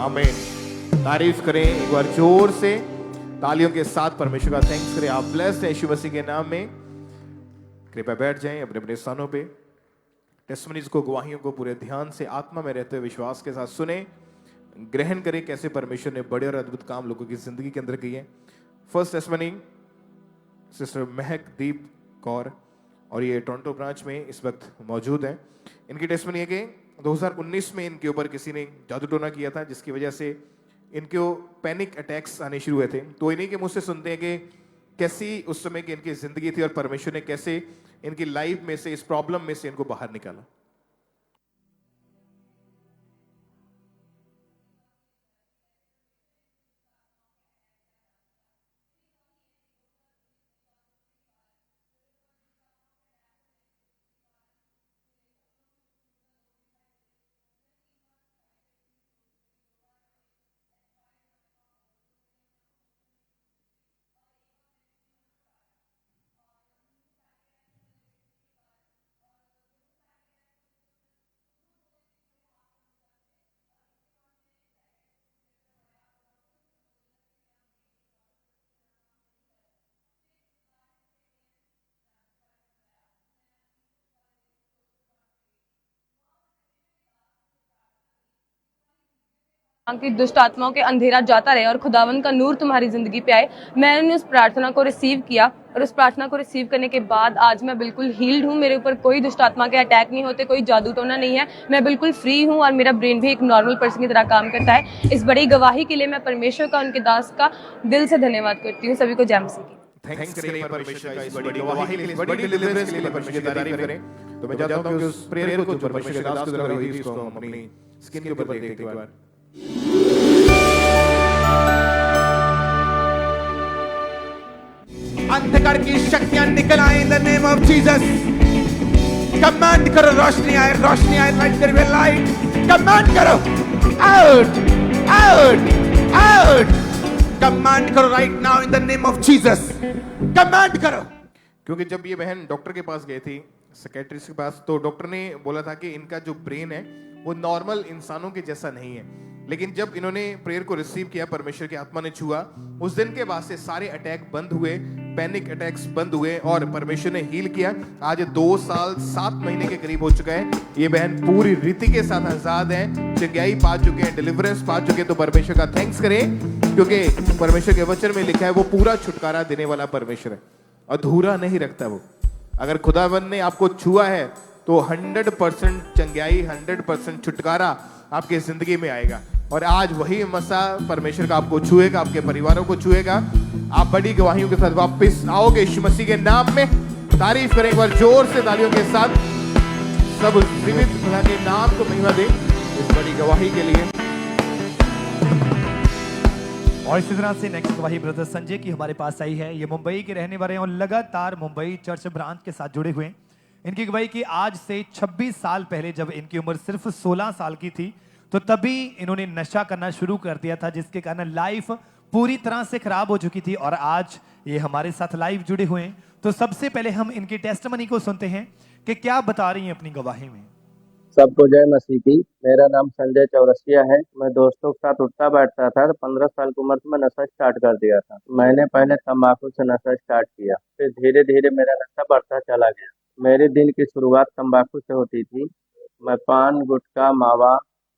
आमीन। तारीफ करें एक बार जोर से तालियों के साथ, परमेश्वर का थैंक्स करें। आप ब्लेस्ड हैं यीशु मसीह के नाम में। कृपया बैठ जाएं अपने अपने स्थानों पे। टेस्टिमनीज को, गवाहियों को पूरे ध्यान से आत्मा में रहते हुए विश्वास के साथ सुने, ग्रहण करें कैसे परमेश्वर ने बड़े और अद्भुत काम लोगों की जिंदगी के अंदर किए। फर्स्ट टेस्टिमनी सिस्टर महक दीप कौर, और ये टोरंटो ब्रांच में इस वक्त मौजूद है। इनकी टेस्टिमनी है कि 2019 में इनके ऊपर किसी ने जादू टोना किया था, जिसकी वजह से इनको पैनिक अटैक्स आने शुरू हुए थे। तो इन्हीं के मुझ से सुनते हैं कि कैसी उस समय की इनकी जिंदगी थी और परमेश्वर ने कैसे इनकी लाइफ में से, इस प्रॉब्लम में से इनको बाहर निकाला। कि दुष्ट आत्माओं के अंधेरा जाता रहे और खुदावन का नूर तुम्हारी जिंदगी पे आए। मैंने उस प्रार्थना को रिसीव किया और उस प्रार्थना को रिसीव करने के बाद आज मैं बिल्कुल हील्ड हूँ। मेरे ऊपर कोई दुष्ट आत्मा के अटैक नहीं होते, कोई जादू टोना नहीं है। मैं बिल्कुल फ्री हूँ और मेरा ब्रेन भी एक नॉर्मल पर्सन की तरह काम करता है। इस बड़ी गवाही के लिए मैं परमेश्वर का, उनके दास का दिल से धन्यवाद करती हूँ। सभी को जय मसीह की। थैंक्स करें परमेश्वर का इस बड़ी गवाही के लिए, बड़ी डिलीवरेंस के लिए परमेश्वर की तारीफ करें। तो मैं चाहता हूं कि उस प्रेयर को जो परमेश्वर के दास के द्वारा हुई इसको हम अपनी स्किन के ऊपर देखते एक बार। अंधकार की शक्तियां निकल आए in the name of Jesus. Command करो, रोशनी आए, रोशनी आए, लाइट करो, लाइट कमांड करो, आउट आउट आउट। कमांड करो right now in the name of Jesus. Command करो। क्योंकि जब ये बहन डॉक्टर के पास गई थी, साइकियाट्रिस्ट के पास, तो डॉक्टर ने बोला था कि इनका जो ब्रेन है वो नॉर्मल इंसानों के जैसा नहीं है। लेकिन जब इन्होंने प्रेयर को रिसीव किया, परमेश्वर की आत्मा ने छुआ, उस दिन के बाद से सारे अटैक बंद हुए, पैनिक अटैक्स बंद हुए और परमेश्वर ने हील किया। आज 2 साल 7 महीने के करीब हो चुका है। ये बहन पूरी रीति के साथ आजाद है, चंगाई पा चुके हैं, डिलीवरेंस पा चुके हैं। तो परमेश्वर का थैंक्स करें, क्योंकि परमेश्वर के वचन में लिखा है वो पूरा छुटकारा देने वाला परमेश्वर है, अधूरा नहीं रखता वो। अगर खुदावन ने आपको छुआ है तो 100% चंगाई, 100% छुटकारा आपकी जिंदगी में आएगा। और आज वही मसा परमेश्वर का आपको छुएगा, आपके परिवारों को छुएगा। आप बड़ी गवाहियों के साथ वापस आओगे यीशु मसीह के नाम में। तारीफ करें एक बार जोर से तालियों के साथ। सब जीवित खुदा के नाम को महिमा दें इस बड़ी गवाही के लिए। और इसी तरह से नेक्स्ट गवाही ब्रदर संजय की हमारे पास आई है। ये मुंबई के रहने वाले हैं और लगातार मुंबई चर्च ब्रांच के साथ जुड़े हुए हैं। इनकी गवाही की आज से 26 साल पहले, जब इनकी उम्र सिर्फ 16 साल की थी, तो तभी इन्होंने नशा करना शुरू कर दिया था, जिसके कारण लाइफ पूरी तरह से खराब हो चुकी थी। और आज ये हमारे साथ लाइव जुड़े हुए हैं। तो सबसे पहले हम इनकी टेस्टमनी को सुनते हैं कि क्या बता रही हैं अपनी गवाही में। सबको जय मसीह की। मेरा नाम संजय चौरसिया है। मैं दोस्तों के साथ उठता बैठता था। 15 साल की उम्र में नशा स्टार्ट कर दिया था। मैंने पहले तंबाकू से नशा स्टार्ट किया, फिर धीरे धीरे मेरा नशा बढ़ता चला गया। मेरे दिन की शुरुआत तंबाकू से होती थी। मैं पान, गुटखा, मावा,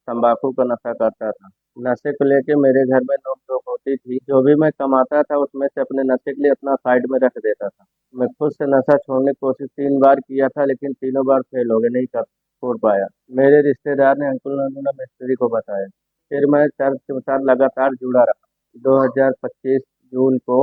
तंबाकू का नशा करता था। नशे को लेके मेरे घर में नोक-झोंक होती थी। जो भी मैं कमाता था उसमें से अपने नशे के लिए अपना साइड में रख देता था। मैं खुद से नशा छोड़ने की कोशिश 3 बार किया था, लेकिन तीनों बार फेल हो गए, नहीं कर छोड़ पाया। मेरे रिश्तेदार ने, अंकुल ने मिस्त्री को बताया। फिर मैं चर्च के साथ लगातार जुड़ा रहा। 2025 जून को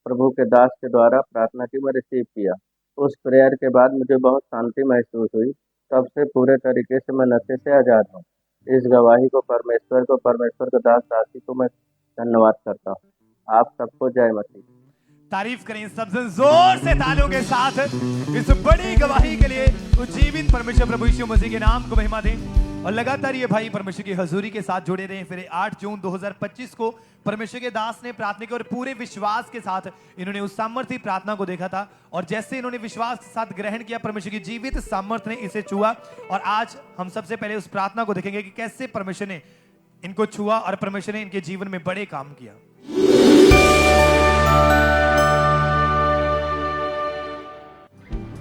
प्रभु के दास के द्वारा प्रार्थना की मैं रिसीव किया। उस प्रेयर के बाद मुझे बहुत शांति महसूस हुई। तब से पूरे तरीके से मैं नशे से आज़ाद हूँ। इस गवाही को परमेश्वर के दास दासी को मैं धन्यवाद करता हूँ। आप सबको जय मसीह। तारीफ करें सबसे जोर से तालियों के साथ इस बड़ी गवाही के लिए। उज्जीवित परमेश्वर प्रभु यीशु मसीह के नाम को महिमा दें। और लगातार ये भाई परमेश्वर की हजूरी के साथ जुड़े रहे। फिर 8 जून 2025 को परमेश्वर के दास ने प्रार्थना की और पूरे विश्वास के साथ इन्होंने उस सामर्थ्य प्रार्थना को देखा था। और जैसे इन्होंने विश्वास के साथ ग्रहण किया, परमेश्वर की जीवित सामर्थ्य ने इसे छुआ। और आज हम सबसे पहले उस प्रार्थना को देखेंगे कि कैसे परमेश्वर ने इनको छुआ और परमेश्वर ने इनके जीवन में बड़े काम किया।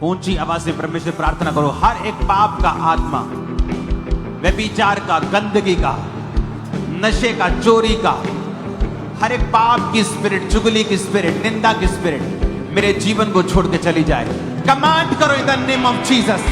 ऊंची आवाज से परमेश्वर प्रार्थना करो, हर एक पाप का आत्मा, व्यभिचार का, गंदगी का, नशे का, चोरी का, हर एक पाप की स्पिरिट, चुगली की स्पिरिट, निंदा की स्पिरिट मेरे जीवन को छोड़ के चली जाए। कमांड करो in the name of Jesus.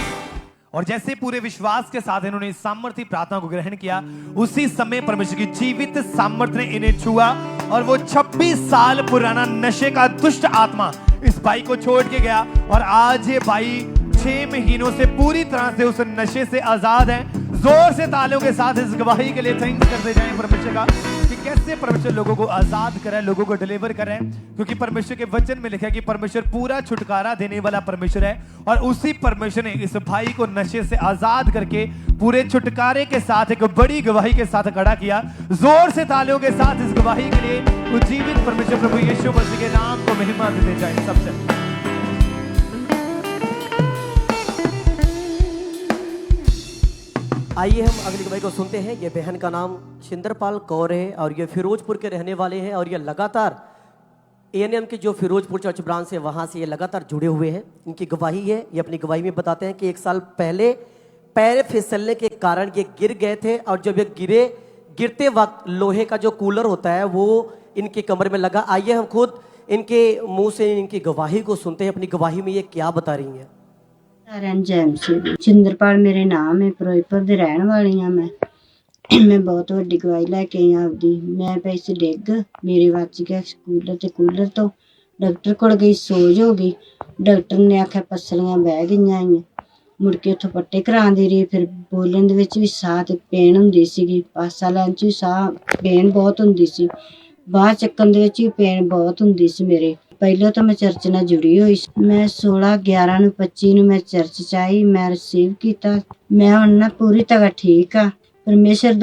और जैसे पूरे विश्वास के साथ इन्होंने इस सामर्थ्य प्रार्थना को ग्रहण किया, उसी समय परमेश्वर की जीवित सामर्थ्य ने इन्हें छुआ और वो 26 साल पुराना नशे का दुष्ट आत्मा इस भाई को छोड़ के गया। और आज ये भाई 6 महीनों से पूरी तरह से उस नशे से आजाद है। जोर से तालियों के साथ इस गवाही के लिए थैंक्स करते जाएं परमेश्वर का कि कैसे परमेश्वर लोगों को आजाद कर रहा है, लोगों को डिलीवर कर रहा है। क्योंकि परमेश्वर के वचन में लिखा है कि परमेश्वर पूरा छुटकारा देने वाला परमेश्वर है। और उसी परमेश्वर ने इस भाई को नशे से आजाद करके पूरे छुटकारे के साथ एक बड़ी गवाही के साथ खड़ा किया। जोर से तालियों के साथ इस गवाही के लिए जीवित परमेश्वर प्रभु यीशु मसीह के नाम को महिमा देते जाए सबसे। आइए हम अगली गवाही को सुनते हैं। ये बहन का नाम शिंदरपाल कौर है और ये फिरोजपुर के रहने वाले हैं। और ये लगातार एएनएम के जो फिरोजपुर चर्च ब्रांच है वहाँ से ये लगातार जुड़े हुए हैं। इनकी गवाही है, ये अपनी गवाही में बताते हैं कि 1 साल पहले पैर फिसलने के कारण ये गिर गए थे। और जब ये गिरते वक्त लोहे का जो कूलर होता है वो इनके कमर में लगा। आइए हम खुद इनके मुंह से इनकी गवाही को सुनते हैं। अपनी गवाही में ये क्या बता रही हैं। ਚਿੰਦਰਪਾਲ ਮੇਰੇ ਨਾਮ ਹੈ, ਫਿਰੋਜ਼ਪੁਰ ਦੇ ਰਹਿਣ ਵਾਲੀ ਹਾਂ ਮੈਂ ਬਹੁਤ ਵੱਡੀ ਗਵਾਹੀ ਲੈ ਕੇ ਆਈ ਆਪਦੀ। ਮੈਂ ਪਈ ਸੀ ਡਿੱਗ, ਮੇਰੇ ਵੱਜ ਗਿਆ ਕੂਲਰ ਤੋਂ। ਡਾਕਟਰ ਕੋਲ ਗਈ, ਸੋਜ ਹੋ ਗਈ। ਡਾਕਟਰ ਨੇ ਆਖਿਆ ਪੱਸਲੀਆਂ ਬਹਿ ਗਈਆਂ ਆਂ। ਮੁੜ ਕੇ ਉੱਥੋਂ ਪੱਟੇ ਕਰਾਉਂਦੀ ਰਹੀ। ਫਿਰ ਬੋਲਣ ਦੇ ਵਿੱਚ ਵੀ ਸਾਹ ਤੇ ਪੇਨ ਹੁੰਦੀ ਸੀਗੀ, ਪਾਸਾ ਲੈਣ 'ਚ ਵੀ ਸਾਹ ਪੇਨ ਬਹੁਤ ਹੁੰਦੀ ਸੀ, ਬਾਹਰ ਚੱਕਣ ਦੇ ਵਿੱਚ ਵੀ ਪੇਨ ਬਹੁਤ ਹੁੰਦੀ ਸੀ ਮੇਰੇ। ਪਹਿਲਾਂ ਤਾਂ ਮੈਂ ਚਰਚ ਨਾਲ ਜੁੜੀ ਹੋਈ ਸੀ। ਮੈਂ 16/11/25 ਨੂੰ ਮੈਂ ਚਰਚ 'ਚ ਆਈ, ਮੈਂ ਰਿਸੀਵ ਕੀਤਾ। ਮੈਂ ਹੁਣ ਨਾ ਪੂਰੀ ਤਰ੍ਹਾਂ ਠੀਕ ਆ। ਪਰਮੇਸ਼ਰ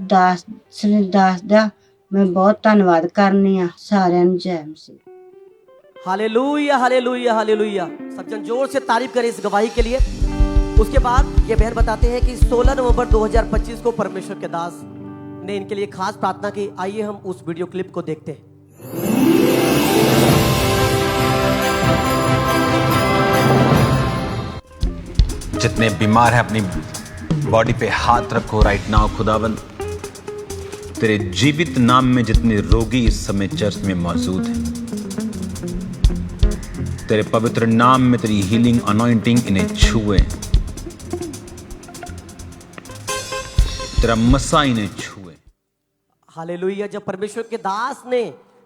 ਦਾਸ ਦਾ ਮੈਂ ਬਹੁਤ ਧੰਨਵਾਦ ਕਰਨੀ ਆ। ਸਾਰਿਆਂ ਨੂੰ ਜੈ ਮਸੀਹ। Hallelujah hallelujah hallelujah. सब जन जोर से तारीफ करें इस गवाही के लिए। उसके बाद ये बहन बताते हैं कि 16 नवंबर 2025 को परमेश्वर के दास ने इनके लिए खास प्रार्थना की। आइए हम उस वीडियो क्लिप को देखते हैं। जितने बीमार हैं अपनी बॉडी पे हाथ रखो राइट नाउ। खुदावंद तेरे जीवित नाम में जितने रोगी इस समय चर्च में मौजूद हैं, तेरे पवित्र नाम में तेरी हीलिंग अनॉइंटिंग इन्हें छुए, तेरा मसा इन्हें छुए। हालेलुया। जब परमेश्वर के दास ने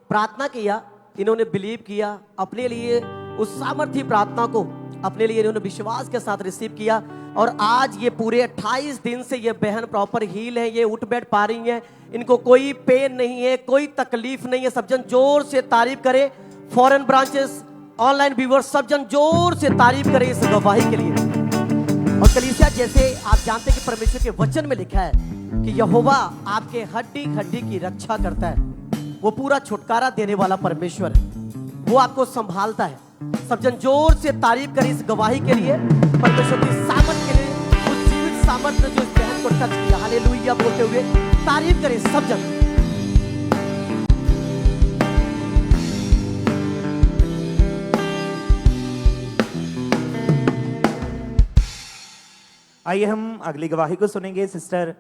प्रार्थना किया, इन्होंने बिलीव किया, अपने लिए उस सामर्थ्य प्रार्थना को अपने लिए इन्होंने विश्वास के साथ रिसीव किया। और आज ये पूरे 28 दिन से ये बहन प्रॉपर हील है, ये उठ बैठ पा रही हैं, इनको कोई पेन नहीं है, कोई तकलीफ नहीं है। सब जन जोर से तारीफ करें। फॉरेन ब्रांचेस, ऑनलाइन व्यूअर्स, सब जन जोर से तारीफ करें इस गवाही के लिए। और कलीसिया, जैसे आप जानते हैं कि परमेश्वर के वचन में लिखा है कि यहोवा आपके हड्डी हड्डी की रक्षा करता है। वो पूरा छुटकारा देने वाला परमेश्वर है, वो आपको संभालता है। सब जन जोर से तारीफ करें इस गवाही के लिए, परमेश्वर की सामर्थ के लिए, उस जीवित सामर्थ ने जो इस बहन को टच किया। हालेलुया बोलते हुए तारीफ करें सब जन। आइए हम अगली गवाही को सुनेंगे। सिस्टर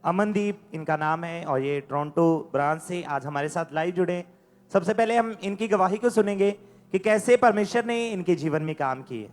अमनदीप इनका नाम है और ये टोरंटो ब्रांच से आज हमारे साथ लाइव जुड़े। सबसे पहले हम इनकी गवाही को सुनेंगे कि कैसे परमेश्वर ने इनके जीवन में काम किए।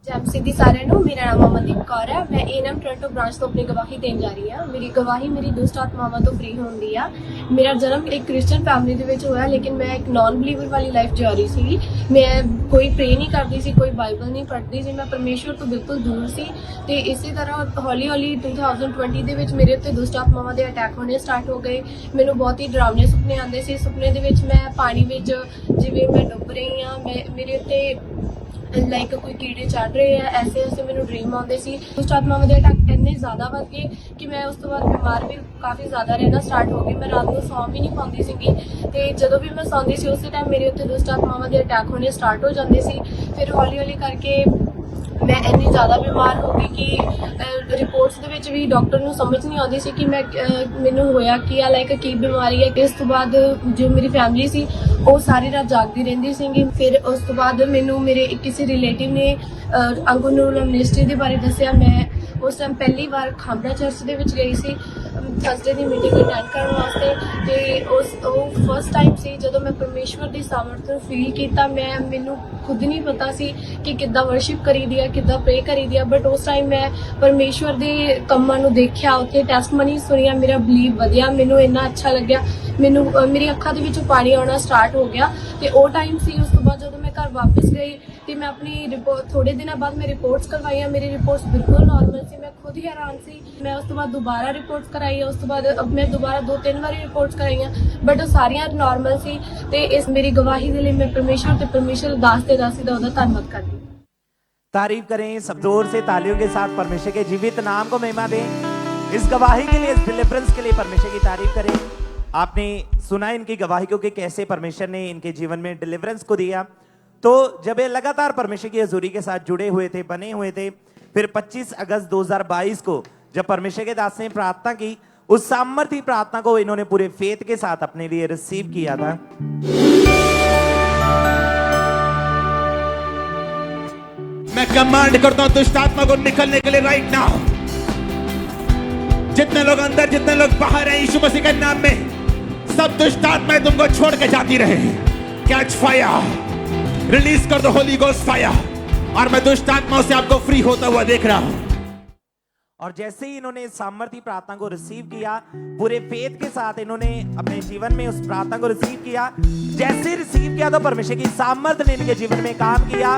जब सिद्धि सारे नो, मेरा नाम अमनदीप कौर है। मैं एएनएम टोरंटो ब्रांच ਤੋਂ ਆਪਣੀ ਗਵਾਹੀ ਦੇਣ ਜਾ ਰਹੀ ਹਾਂ। ਮੇਰੀ ਗਵਾਹੀ ਮੇਰੀ ਦੁਸ਼ਟ ਆਤਮਾਵਾਂ ਤੋਂ ਫ੍ਰੀ ਹੋਣ ਦੀ ਆ। ਮੇਰਾ ਜਨਮ ਇੱਕ ਕ੍ਰਿਸਚੀਅਨ ਫੈਮਿਲੀ ਦੇ ਵਿੱਚ ਹੋਇਆ, ਲੇਕਿਨ ਮੈਂ ਇੱਕ ਨਾਨ ਬਲੀਵਰ ਵਾਲੀ ਲਾਈਫ ਜਾ ਰਹੀ ਸੀ। ਮੈਂ ਕੋਈ ਪ੍ਰੇ ਨਹੀਂ ਕਰਦੀ ਸੀ, ਕੋਈ ਬਾਈਬਲ ਨਹੀਂ ਪੜ੍ਹਦੀ ਸੀ, ਮੈਂ ਪਰਮੇਸ਼ਵਰ ਤੋਂ ਬਿਲਕੁਲ ਦੂਰ ਸੀ। ਤੇ ਇਸੇ ਤਰ੍ਹਾਂ ਹੌਲੀ ਹੌਲੀ 2020 ਦੇ ਵਿੱਚ ਮੇਰੇ ਉੱਤੇ ਦੁਸ਼ਟ ਆਤਮਾਵਾਂ ਦੇ ਅਟੈਕ ਹੋਣੇ ਸਟਾਰਟ ਹੋ ਗਏ। ਮੈਨੂੰ ਬਹੁਤ ਹੀ ਡਰਾਵਨੇ ਸੁਪਨੇ ਆਉਂਦੇ ਸੀ। ਸੁਪਨੇ ਦੇ ਵਿੱਚ ਮੈਂ ਪਾਣੀ ਵਿੱਚ ਜਿਵੇਂ ਮੈਂ ਡੁੱਬ ਰਹੀ ਹਾਂ, ਮੇਰੇ ਉੱਤੇ ਲਾਈਕ ਕੋਈ ਕੀੜੇ ਚੜ ਰਹੇ ਆ, ਐਸੇ ਮੈਨੂੰ ਡ੍ਰੀਮ ਆਉਂਦੇ ਸੀ। ਦੁਸ਼ਟ ਆਤਮਾਵਾਂ ਦੇ ਅਟੈਕ ਇੰਨੇ ਜ਼ਿਆਦਾ ਵੱਧ ਗਏ ਕਿ ਮੈਂ ਉਸ ਤੋਂ ਬਾਅਦ ਬਿਮਾਰ ਵੀ ਕਾਫੀ ਜ਼ਿਆਦਾ ਰਹਿਣਾ ਸਟਾਰਟ ਹੋ ਗਈ। ਮੈਂ ਰਾਤ ਨੂੰ ਸੌਂ ਵੀ ਨਹੀਂ ਪਾਉਂਦੀ ਸੀਗੀ ਤੇ ਜਦੋਂ ਵੀ ਮੈਂ ਸੌਂਦੀ ਸੀ ਉਸੇ ਟਾਈਮ ਮੇਰੇ ਉੱਤੇ ਦੁਸ਼ਟ ਆਤਮਾਵਾਂ ਦੇ ਅਟੈਕ ਹੋਣੇ ਸਟਾਰਟ ਹੋ ਜਾਂਦੇ ਸੀ। ਫਿਰ ਹੌਲੀ ਹੌਲੀ ਕਰਕੇ ਮੈਂ ਇੰਨੀ ਜ਼ਿਆਦਾ ਬਿਮਾਰ ਹੋ ਗਈ ਕਿ ਰਿਪੋਰਟਸ ਦੇ ਵਿੱਚ ਵੀ ਡਾਕਟਰ ਨੂੰ ਸਮਝ ਨਹੀਂ ਆਉਂਦੀ ਸੀ ਕਿ ਮੈਨੂੰ ਹੋਇਆ ਕੀ ਆ, ਲਾਈਕ ਕੀ ਬਿਮਾਰੀ ਹੈ। ਇਸ ਤੋਂ ਬਾਅਦ ਜੋ ਮੇਰੀ ਫੈਮਿਲੀ ਸੀ ਉਹ ਸਾਰੀ ਰਾਤ ਜਾਗਦੀ ਰਹਿੰਦੀ ਸੀਗੀ। ਫਿਰ ਉਸ ਤੋਂ ਬਾਅਦ ਮੈਨੂੰ ਮੇਰੇ ਕਿਸੇ ਰਿਲੇਟਿਵ ਨੇ ਅੰਗੂਨੂਰ ਮਿਨਿਸਟਰੀ ਦੇ ਬਾਰੇ ਦੱਸਿਆ। ਮੈਂ ਉਸ ਟਾਈਮ ਪਹਿਲੀ ਵਾਰ ਖਾਂਬੜਾ ਚਰਚ ਦੇ ਵਿੱਚ ਗਈ ਸੀ ਥਰਸਡੇ ਦੀ ਮੀਟਿੰਗ ਅਟੈਂਡ ਕਰਨ ਵਾਸਤੇ, ਤੇ ਉਹ ਫਸਟ ਟਾਈਮ ਸੀ ਜਦੋਂ ਮੈਂ ਪਰਮੇਸ਼ਵਰ ਦੀ ਸਾਮਰਥ ਨੂੰ ਫੀਲ ਕੀਤਾ। ਮੈਨੂੰ ਖੁਦ ਨਹੀਂ ਪਤਾ ਸੀ ਕਿ ਕਿੱਦਾਂ ਵਰਸ਼ਿਪ ਕਰੀਦੀ ਆ, ਕਿੱਦਾਂ ਪ੍ਰੇ ਕਰੀਦੀ ਆ, ਬਟ ਉਸ ਟਾਈਮ ਮੈਂ ਪਰਮੇਸ਼ਵਰ ਦੇ ਕੰਮਾਂ ਨੂੰ ਦੇਖਿਆ, ਉੱਥੇ ਟੈਸਟਮਨੀ ਸੁਣੀਆਂ, ਮੇਰਾ ਬਲੀਵ ਵਧਿਆ, ਮੈਨੂੰ ਇੰਨਾ ਅੱਛਾ ਲੱਗਿਆ। ਮੈਨੂੰ ਮੇਰੀ ਅੱਖਾਂ ਦੇ ਵਿੱਚੋਂ ਪਾਣੀ ਆਉਣਾ ਸਟਾਰਟ ਹੋ ਗਿਆ। ਤੇ ਉਹ ਟਾਈਮ ਸੀ। ਉਸ ਤੋਂ ਬਾਅਦ ਜਦੋਂ ਮੈਂ ਘਰ ਵਾਪਸ ਗਈ ਤੇ ਮੈਂ ਆਪਣੀ ਰਿਪੋਰਟ ਥੋੜੇ ਦਿਨਾਂ ਬਾਅਦ ਮੈਂ ਰਿਪੋਰਟਸ ਕਰਵਾਈਆਂ। ਮੇਰੀ ਰਿਪੋਰਟਸ ਬਿਲਕੁਲ ਨਾਰਮਲ ਸੀ। ਮੈਂ ਖੁਦ ਹੀ ਹੈਰਾਨ ਸੀ। ਮੈਂ ਉਸ ਤੋਂ ਬਾਅਦ ਦੁਬਾਰਾ ਰਿਪੋਰਟਸ ਕਰਾਈ। ਉਸ ਤੋਂ ਬਾਅਦ ਮੈਂ ਦੁਬਾਰਾ 2-3 ਵਾਰੀ ਰਿਪੋਰਟਸ ਕਰਾਈਆਂ, ਬਟ ਉਹ ਸਾਰੀਆਂ ਨਾਰਮਲ ਸੀ। ਤੇ ਇਸ ਮੇਰੀ ਗਵਾਹੀ ਦੇ ਲਈ ਮੈਂ परमेश्वर दास ते दासी ਦਾ ਉਹਦਾ ਧੰਨਵਾਦ ਕਰਦੀ ਹਾਂ। तारीफ करें, सब जोर से तालियों के साथ परमेश्वर के जीवित नाम को महिमा दें। इस गवाही के लिए, इस डिलीवरेंस के लिए परमेश्वर की तारीफ करें। आपने सुना इनकी गवाही को कि कैसे परमेश्वर ने इनके जीवन में डिलीवरेंस को दिया। तो जब ये लगातार परमेश्वर की हजूरी के साथ जुड़े हुए थे, बने हुए थे, फिर 25 अगस्त 2022 को जब परमेश्वर के दास ने प्रार्थना की, उस सामर्थी प्रार्थना को इन्होंने पूरे फेथ के साथ अपने लिए रिसीव किया था। मैं कमांड करता हूं दुष्ट आत्मा को निकलने के लिए राइट नाउ। जितने लोग अंदर, जितने लोग बाहर हैं, यीशु मसीह के नाम में सब दुष्ट आत्माएं तुमको छोड़ के जाती रहे। कैच फायर, रिलीज कर दो होली गोस्ट फायर। और मैं दुष्ट आत्माओं से आपको फ्री होता हुआ देख रहा हूं। और जैसे ही इन्होंने सामर्थी प्रार्थना को रिसीव किया, पूरे फेथ के साथ इन्होंने अपने जीवन में उस प्रार्थना को रिसीव किया। जैसे ही रिसीव किया तो परमेश्वर की सामर्थ ने इनके जीवन में काम किया।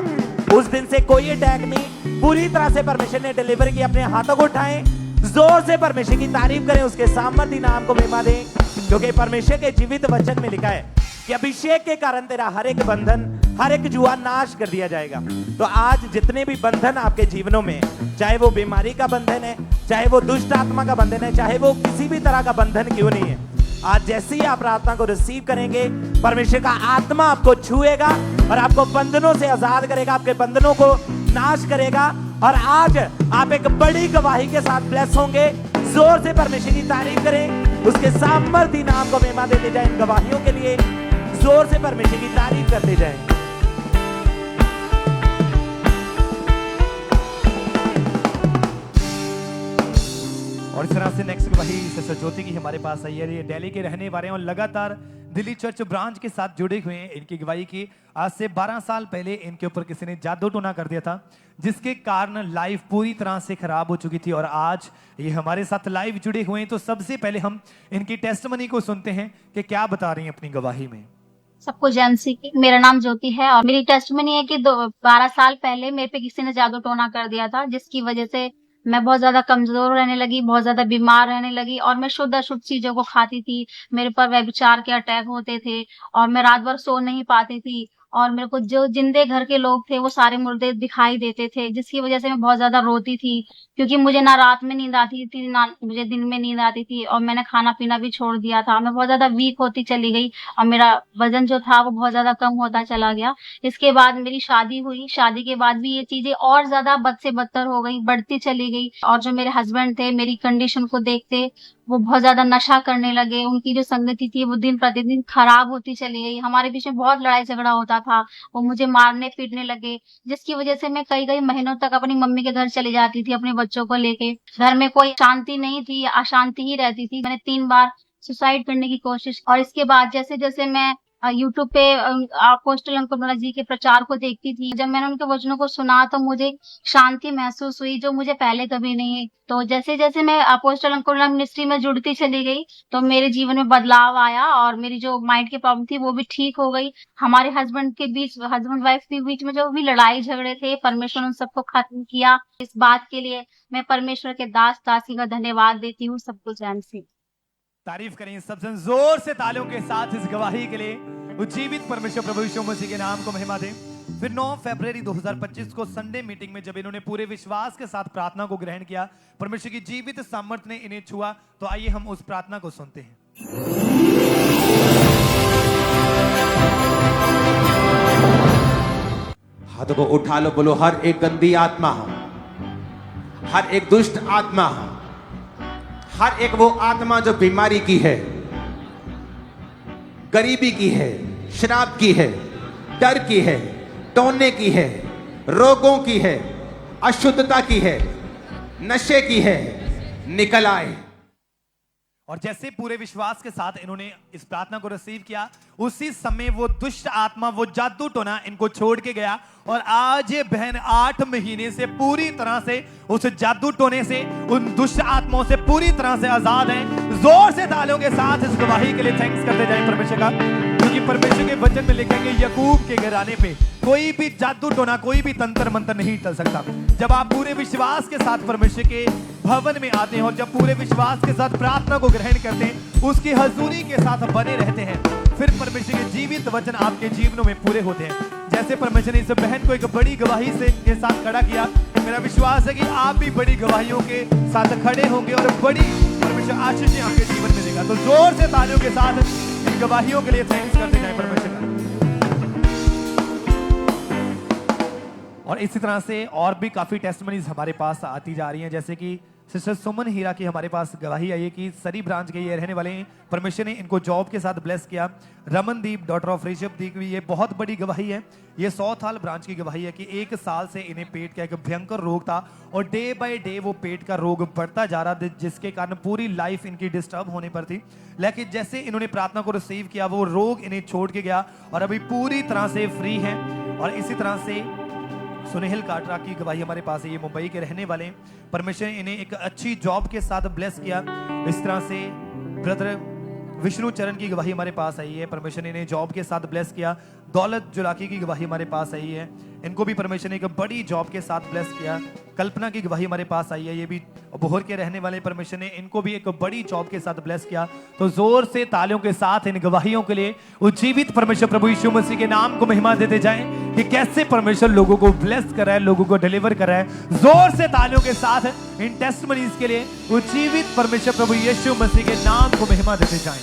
उस दिन से कोई अटैक नहीं, पूरी तरह से परमेश्वर ने डिलीवर किया। अपने हाथों को उठाएं, जोर से परमेश्वर की तारीफ करें, उसके सामर्थी नाम को महिमा दें, क्योंकि परमेश्वर के जीवित वचन में लिखा है कि अभिषेक के कारण तेरा हर एक बंधन, हर एक जुआ नाश कर दिया जाएगा। तो आज जितने भी बंधन आपके जीवनों में, चाहे वो बीमारी का बंधन है, चाहे वो दुष्ट आत्मा का बंधन है, चाहे वो किसी भी तरह का बंधन क्यों नहीं है, आज जैसे ही आप प्रार्थना को रिसीव करेंगे, परमेश्वर का आत्मा आपको छुएगा और आपको बंधनों से आजाद करेगा, आपके बंधनों को नाश करेगा। और आज आप एक बड़ी गवाही के साथ ब्लेस होंगे। जोर से परमेश्वर की तारीफ करें, उसके सामर्थी नाम को महिमा देते जाएं। इन गवाहियों के लिए जोर से परमेश्वर की तारीफ करते जाएं। और इस तरह से नेक्स्ट गवाही सिस्टर ज्योति की हमारे पास आई है। ये दिल्ली के रहने वाले हैं और लगातार दिल्ली चर्च ब्रांच के साथ जुड़े हुए हैं। इनकी गवाही की आज से 12 साल पहले इनके ऊपर किसी ने जादू टोना कर दिया था, जिसके कारण लाइफ पूरी तरह से खराब हो चुकी थी। और आज ये हमारे साथ लाइव जुड़े हुए हैं। तो सबसे पहले हम इनकी टेस्टमनी को सुनते हैं कि क्या बता रही हैं अपनी गवाही में। सबको जैमसी की, मेरा नाम ज्योति है और मेरी टेस्टमनी है कि 12 साल पहले मेरे पे किसी ने जादू टोना कर दिया था, जिसकी वजह से मैं बहुत ज्यादा कमजोर रहने लगी, बहुत ज्यादा बीमार रहने लगी और मैं शुद्ध अशुद्ध चीजों को खाती थी। मेरे पर व्यभिचार के अटैक होते थे और मैं रात भर सो नहीं पाती थी और मेरे को जो जिंदे घर के लोग थे वो सारे मुर्दे दिखाई देते थे, जिसकी वजह से मैं बहुत ज्यादा रोती थी, क्योंकि मुझे ना रात में नींद आती थी ना मुझे दिन में नींद आती थी और मैंने खाना पीना भी छोड़ दिया था। मैं बहुत ज्यादा वीक होती चली गई और मेरा वजन जो था वो बहुत ज्यादा कम होता चला गया। इसके बाद मेरी शादी हुई। शादी के बाद भी ये चीजें और ज्यादा बद से बदतर हो गई, बढ़ती चली गई। और जो मेरे हस्बैंड थे मेरी कंडीशन को देखते वो बहुत ज्यादा नशा करने लगे। उनकी जो संगति थी वो दिन प्रतिदिन खराब होती चली गई। हमारे बीच में बहुत लड़ाई झगड़ा होता था। वो मुझे मारने पीटने लगे, जिसकी वजह से मैं कई महीनों तक अपनी मम्मी के घर चली जाती थी अपने बच्चों को लेके। घर में कोई शांति नहीं थी, अशांति ही रहती थी। मैंने 3 बार सुसाइड करने की कोशिश। और इसके बाद जैसे जैसे मैं यूट्यूब पे अपोस्टल अंकुर जी के प्रचार को देखती थी, जब मैंने उनके वचनों को सुना तो मुझे शांति महसूस हुई, जो मुझे पहले कभी नहीं। तो जैसे जैसे मैं अपोस्टल अंकुर मिनिस्ट्री में जुड़ती चली गई तो मेरे जीवन में बदलाव आया और मेरी जो माइंड की प्रॉब्लम थी वो भी ठीक हो गई। हमारे हस्बैंड वाइफ के बीच में जो भी लड़ाई झगड़े थे, परमेश्वर उन सबको खत्म किया। इस बात के लिए मैं परमेश्वर के दास दासी का धन्यवाद देती हूँ। सबको जैन से तारीफ करें सबसे जोर से तालियों के साथ इस गवाही के लिए। उज्जीवित परमेश्वर प्रभु यीशु मसीह के नाम को महिमा दें। फिर 9 फरवरी 2025 को संडे मीटिंग में जब इन्होंने पूरे विश्वास के साथ प्रार्थना को ग्रहण किया, परमेश्वर की जीवित सामर्थ ने इन्हें छुआ। तो आइए हम उस प्रार्थना को सुनते हैं। हाथों को उठा लो, बोलो हर एक गंदी आत्मा, हर एक दुष्ट आत्मा, हर एक वो आत्मा जो बीमारी की है, गरीबी की है, शराब की है, डर की है, टोने की है, रोगों की है, अशुद्धता की है, नशे की है, निकल आए। और जैसे पूरे विश्वास के साथ इन्होंने इस प्रार्थना को रिसीव किया, उसी समय वो दुष्ट आत्मा, वो जादू टोना इनको छोड़ के गया। और आज ये बहन 8 महीने से पूरी तरह से उस जादू टोने से, उन दुष्ट आत्माओं से पूरी तरह से आजाद हैं। जोर से तालियों के साथ इस गवाही के लिए थैंक्स करते जाएं परमेश्वर का, क्योंकि परमेश्वर के वचन में लिखेंगे याकूब के घराने पे कोई भी जादू टोना, कोई भी तंत्र मंत्र नहीं टल सकता। जब आप पूरे विश्वास के साथ परमेश्वर के भवन में आते हैं और जब पूरे विश्वास के साथ प्रार्थना को ग्रहण करते हैं, उसकी हजूरी के साथ बने रहते हैं, फिर परमेश्वर के जीवित वचन आपके जीवनों में पूरे होते हैं। जैसे परमेश्वर ने इस बहन को एक बड़ी गवाही से के साथ खड़ा किया, मेरा विश्वास है कि आप भी बड़ी गवाहियों के साथ खड़े होंगे और बड़ी परमेश्वर आशीष आपके जीवन में देगा। तो जोर से तालियों के साथ इन गवाहियों के लिए थैंक्स करते जाएं परमेश्वर का। और इसी तरह से और भी काफी टेस्टमनीज हमारे पास आती जा रही हैं, जैसे कि सिस्टर सुमन हीरा की हमारे पास गवाही आई है कि सरी ब्रांच के ये रहने वाले हैं, परमेश्वर ने इनको जॉब के साथ ब्लेस किया। रमनदीप डॉटर ऑफ ऋषभ दीप, ये बहुत बड़ी गवाही है। ये 100 साल ब्रांच की गवाही है कि 1 साल से इन्हें पेट का एक भयंकर रोग था और डे बाय डे वो पेट का रोग बढ़ता जा रहा था, जिसके कारण पूरी लाइफ इनकी डिस्टर्ब होने पर थी। लेकिन जैसे इन्होंने प्रार्थना को रिसीव किया, वो रोग इन्हें छोड़ के गया और अभी पूरी तरह से फ्री है। और इसी तरह से सुनील काटरा की गवाही हमारे पास है, ये मुंबई के रहने वाले, परमेश्वर ने इन्हें एक अच्छी जॉब के साथ ब्लेस किया। इस तरह से ब्रदर विष्णु चरण की गवाही हमारे पास आई है, परमेश्वर ने इन्हें जॉब के साथ ब्लेस किया। दौलत जुलाकी की गवाही हमारे पास आई है, इनको भी परमेश्वर ने एक बड़ी जॉब के साथ ब्लेस किया। कल्पना की गवाही हमारे पास आई है, ये भी बोहर के रहने वाले, परमेश्वर ने इनको भी एक बड़ी जॉब के साथ ब्लेस किया। तो जोर से तालियों के साथ इन गवाहियों के लिए उज्जीवित परमेश्वर प्रभु यीशु मसीह के नाम को महिमा देते जाएं कि कैसे परमेश्वर लोगों को ब्लेस कर रहा है, लोगों को डिलीवर कर रहा है। जोर से तालियों के साथ इन टेस्टमनीज के लिए उज्जीवित परमेश्वर प्रभु यीशु मसीह के नाम को महिमा देते जाएं।